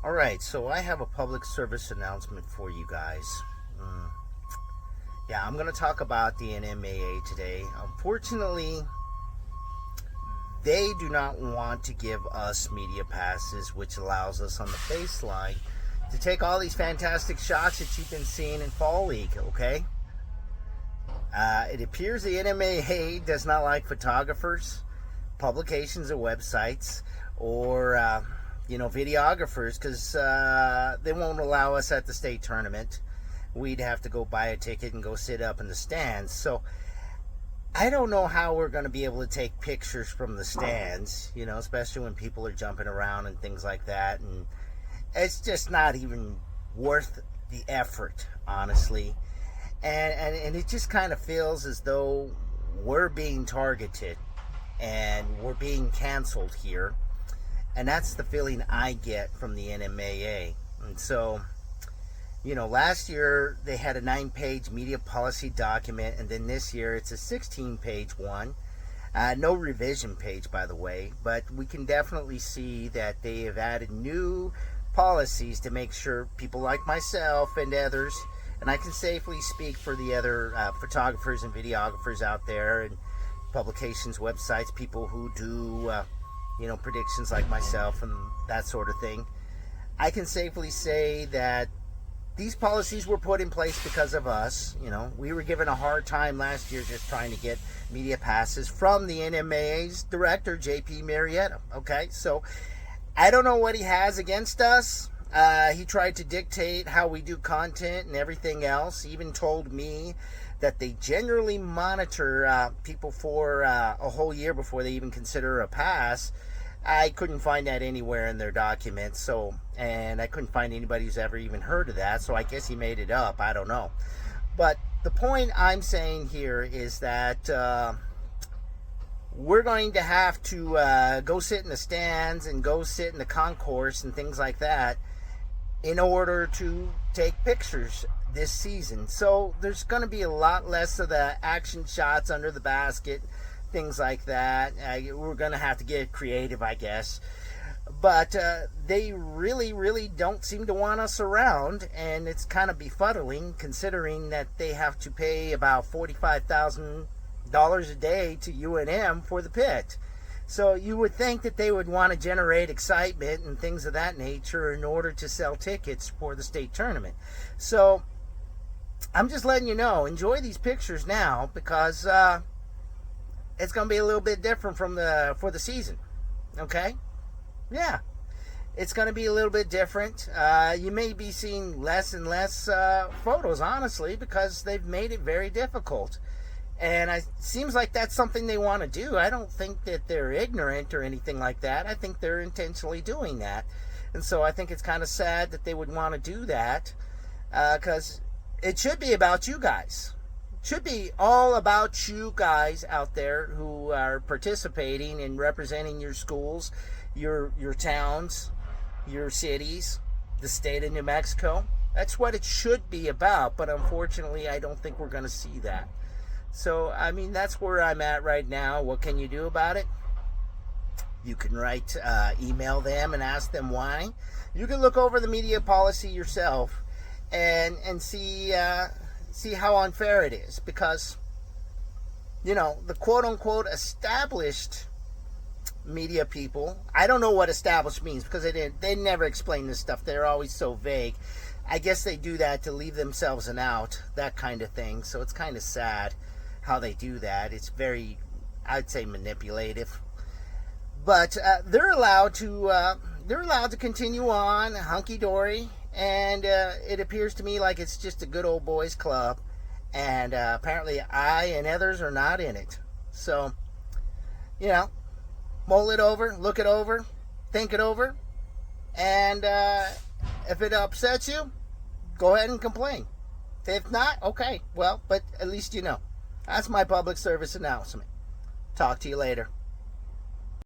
Alright, so I have a public service announcement for you guys. Yeah, I'm going to talk about the NMAA today. Unfortunately, they do not want to give us media passes, which allows us on the baseline to take all these fantastic shots that you've been seeing in Fall League, okay? It appears the NMAA does not like photographers, publications, or websites, or videographers, because they won't allow us at the state tournament. We'd have to go buy a ticket and go sit up in the stands. So I don't know how we're going to be able to take pictures from the stands, especially when people are jumping around and things like that. And it's just not even worth the effort, honestly. And it just kind of feels as though we're being targeted and we're being canceled here. And that's the feeling I get from the NMAA. And so, last year they had a 9-page media policy document, and then this year it's a 16-page one. No revision page, by the way, but we can definitely see that they have added new policies to make sure people like myself and others, and I can safely speak for the other photographers and videographers out there, and publications, websites, people who do predictions like myself and that sort of thing. I can safely say that these policies were put in place because of us. We were given a hard time last year just trying to get media passes from the NMAA's director, JP Marietta. Okay, so I don't know what he has against us. He tried to dictate how we do content and everything else. He even told me that they generally monitor people for a whole year before they even consider a pass. I couldn't find that anywhere in their documents, and I couldn't find anybody who's ever even heard of that, so I guess he made it up. I don't know. But the point I'm saying here is that we're going to have to go sit in the stands and go sit in the concourse and things like that in order to take pictures this season. So there's going to be a lot less of the action shots under the basket, things like that. We're going to have to get creative, I guess. But they really don't seem to want us around, and it's kind of befuddling considering that they have to pay about $45,000 a day to UNM for the pit. So you would think that they would want to generate excitement and things of that nature in order to sell tickets for the state tournament. So I'm just letting you know, enjoy these pictures now, because it's going to be a little bit different for the season. Okay? Yeah. It's going to be a little bit different. You may be seeing less and less photos, honestly, because they've made it very difficult. And it seems like that's something they want to do. I don't think that they're ignorant or anything like that. I think they're intentionally doing that. And so I think it's kind of sad that they would want to do that, because it should be about you guys. It should be all about you guys out there who are participating and representing your schools, your towns, your cities, the state of New Mexico. That's what it should be about, but unfortunately I don't think we're going to see that. So, that's where I'm at right now. What can you do about it? You can email them and ask them why. You can look over the media policy yourself and see how unfair it is, because the quote-unquote established media people, I don't know what established means, because they never explain this stuff. They're always so vague. I guess they do that to leave themselves an out, that kind of thing. So it's kind of sad how they do that. It's very, I'd say, manipulative. But they're allowed to continue on hunky-dory, and it appears to me like it's just a good old boys club, and apparently I and others are not in it. So, mull it over, look it over, think it over, and if it upsets you, go ahead and complain. If not, okay, well, but at least you know. That's my public service announcement. Talk to you later.